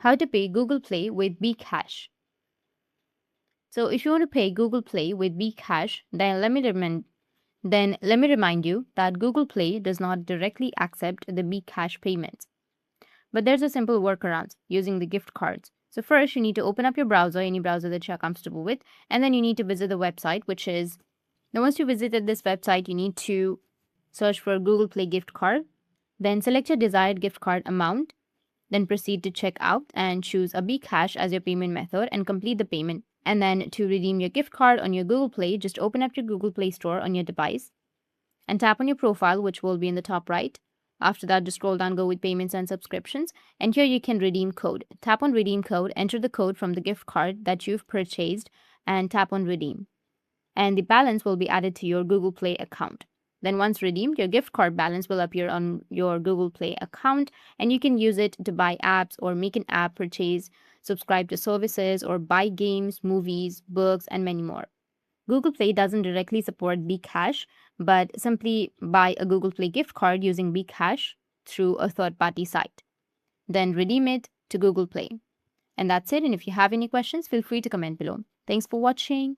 How to pay Google Play with Bkash. So if you want to pay Google Play with Bkash, then let me remind you that Google Play does not directly accept the Bkash payments. But there's a simple workaround using the gift cards. So first you need to open up your browser, any browser that you're comfortable with, and then you need to visit the website, which is now once you visited this website, you need to search for Google Play gift card, then select your desired gift card amount, then proceed to check out and choose a Bkash as your payment method and complete the payment. And then to redeem your gift card on your Google Play, just open up your Google Play Store on your device and tap on your profile, which will be in the top right. After that, just scroll down, go with payments and subscriptions, and here you can redeem code. Tap on redeem code, enter the code from the gift card that you've purchased, and tap on redeem. And the balance will be added to your Google Play account. Then once redeemed, your gift card balance will appear on your Google Play account, and you can use it to buy apps or make an app purchase, subscribe to services, or buy games, movies, books, and many more. Google Play doesn't directly support Bkash, but simply buy a Google Play gift card using Bkash through a third-party site. Then redeem it to Google Play. And that's it. And if you have any questions, feel free to comment below. Thanks for watching.